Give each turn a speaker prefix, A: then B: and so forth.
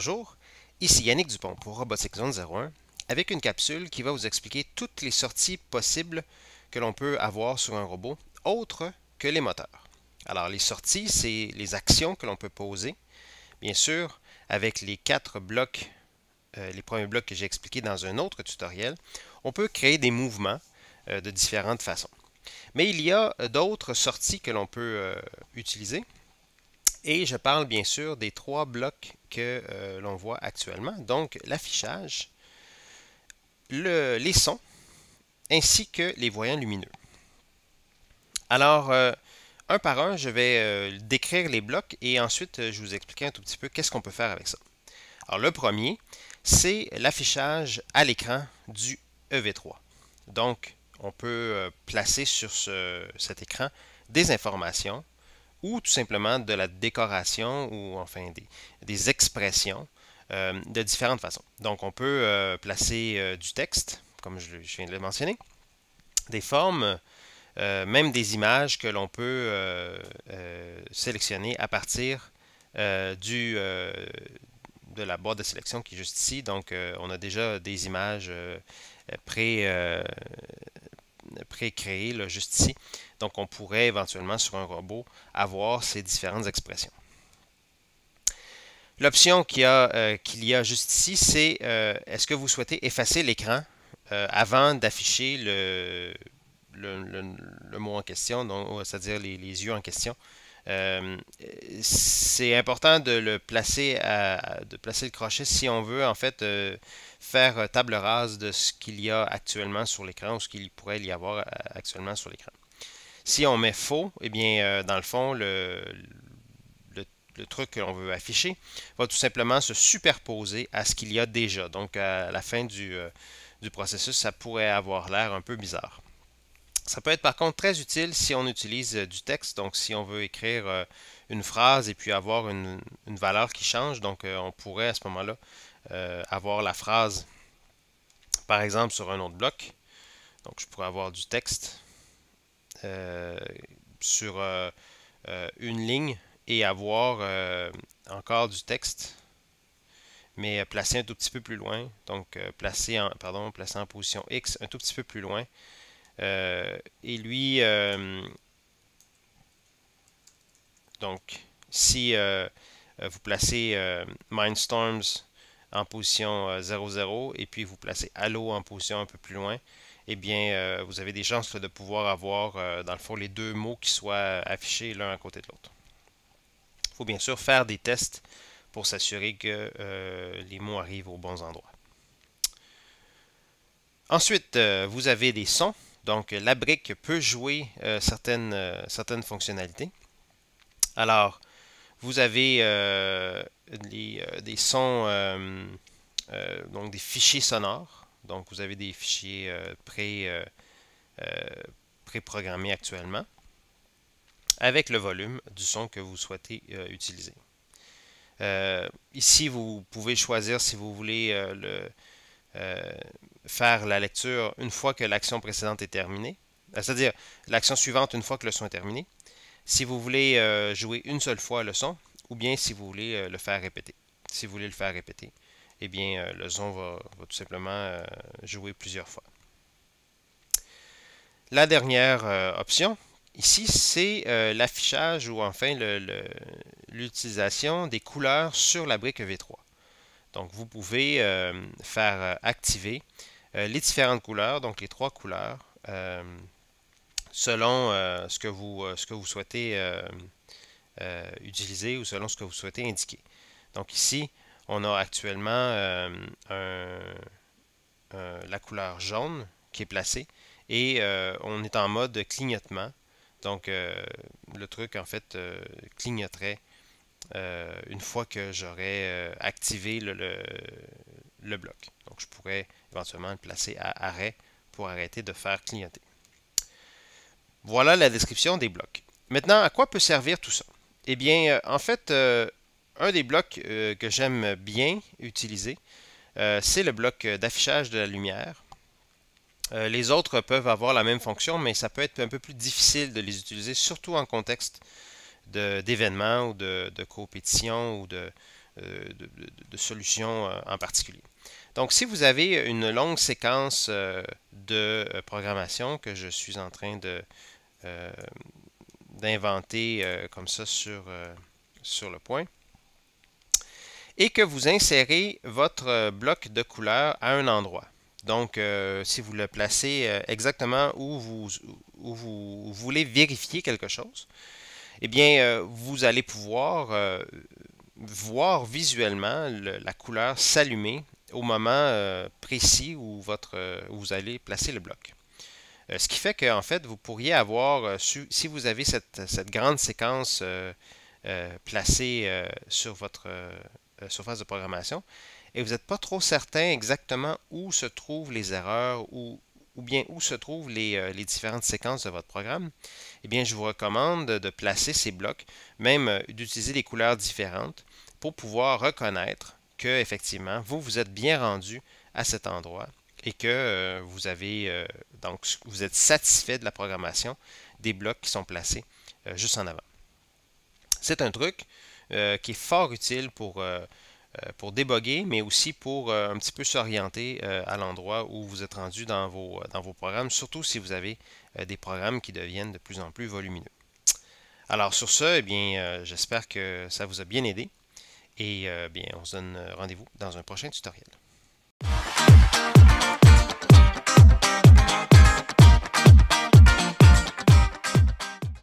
A: Bonjour, ici Yannick Dupont pour Robotique Zone 01 avec une capsule qui va vous expliquer toutes les sorties possibles que l'on peut avoir sur un robot autre que les moteurs. Alors les sorties, c'est les actions que l'on peut poser, bien sûr, avec les 4 blocs, les premiers blocs que j'ai expliqués dans un autre tutoriel, on peut créer des mouvements de différentes façons. Mais il y a d'autres sorties que l'on peut utiliser. Et je parle bien sûr des 3 blocs que l'on voit actuellement, donc l'affichage, les sons, ainsi que les voyants lumineux. Alors, un par un, je vais décrire les blocs et ensuite je vous expliquer un tout petit peu qu'est-ce qu'on peut faire avec ça. Alors, le premier, c'est l'affichage à l'écran du EV3. Donc, on peut placer sur cet écran des informations ou tout simplement de la décoration ou enfin des expressions de différentes façons. Donc, on peut placer du texte, comme je viens de le mentionner, des formes, même des images que l'on peut sélectionner à partir de la boîte de sélection qui est juste ici. Donc, on a déjà des images pré-créées juste ici. Donc, on pourrait éventuellement sur un robot avoir ces différentes expressions. L'option qu'il y a juste ici, c'est est-ce que vous souhaitez effacer l'écran avant d'afficher le mot en question, c'est-à-dire les yeux en question. C'est important de placer le crochet si on veut en fait faire table rase de ce qu'il y a actuellement sur l'écran ou ce qu'il pourrait y avoir actuellement sur l'écran. Si on met faux, eh bien, dans le fond, le truc que l'on veut afficher va tout simplement se superposer à ce qu'il y a déjà. Donc, à la fin du processus, ça pourrait avoir l'air un peu bizarre. Ça peut être par contre très utile si on utilise du texte. Donc, si on veut écrire une phrase et puis avoir une valeur qui change, donc on pourrait à ce moment-là avoir la phrase, par exemple, sur un autre bloc. Donc, je pourrais avoir du texte sur une ligne et avoir encore du texte, mais placé un tout petit peu plus loin. Donc, placé en position X un tout petit peu plus loin. Et lui, donc, si vous placez Mindstorms en position 00 et puis vous placez Halo en position un peu plus loin, eh bien, vous avez des chances de pouvoir avoir, dans le fond, les deux mots qui soient affichés l'un à côté de l'autre. Il faut bien sûr faire des tests pour s'assurer que les mots arrivent aux bons endroits. Ensuite, vous avez des sons. Donc, la brique peut jouer certaines fonctionnalités. Alors, vous avez des sons, donc des fichiers sonores. Donc, vous avez des fichiers préprogrammés actuellement avec le volume du son que vous souhaitez utiliser. Ici, vous pouvez choisir si vous voulez faire la lecture une fois que l'action précédente est terminée, c'est-à-dire l'action suivante une fois que le son est terminé, si vous voulez jouer une seule fois le son, ou bien si vous voulez le faire répéter. Si vous voulez le faire répéter, eh bien le son va tout simplement jouer plusieurs fois. La dernière option, ici, c'est l'affichage ou enfin l'utilisation des couleurs sur la brique EV3. Donc, vous pouvez faire activer les différentes couleurs, donc les 3 couleurs, selon ce que vous souhaitez utiliser ou selon ce que vous souhaitez indiquer. Donc, ici, on a actuellement la couleur jaune qui est placée et on est en mode clignotement. Donc, le truc, en fait, clignoterait une fois que j'aurais activé le bloc. Donc, je pourrais éventuellement le placer à arrêt pour arrêter de faire clignoter. Voilà la description des blocs. Maintenant, à quoi peut servir tout ça? Eh bien, en fait, un des blocs que j'aime bien utiliser, c'est le bloc d'affichage de la lumière. Les autres peuvent avoir la même fonction, mais ça peut être un peu plus difficile de les utiliser, surtout en contexte d'événements ou de compétition ou de solutions en particulier. Donc, si vous avez une longue séquence de programmation que je suis en train d'inventer comme ça sur le point, et que vous insérez votre bloc de couleur à un endroit. Donc, si vous le placez exactement où vous voulez vérifier quelque chose, eh bien, vous allez pouvoir voir visuellement la couleur s'allumer au moment précis où vous allez placer le bloc. Ce qui fait qu'en fait, vous pourriez avoir, si vous avez cette grande séquence placée sur votre surface de programmation, et vous n'êtes pas trop certain exactement où se trouvent les erreurs ou bien où se trouvent les différentes séquences de votre programme, eh bien, je vous recommande de placer ces blocs, même d'utiliser des couleurs différentes pour pouvoir reconnaître que, effectivement, vous êtes bien rendu à cet endroit et que donc vous êtes satisfait de la programmation des blocs qui sont placés juste en avant. C'est un truc qui est fort utile pour déboguer, mais aussi pour un petit peu s'orienter à l'endroit où vous êtes rendu dans vos programmes, surtout si vous avez des programmes qui deviennent de plus en plus volumineux. Alors sur ce, eh bien, j'espère que ça vous a bien aidé et bien, on se donne rendez-vous dans un prochain tutoriel.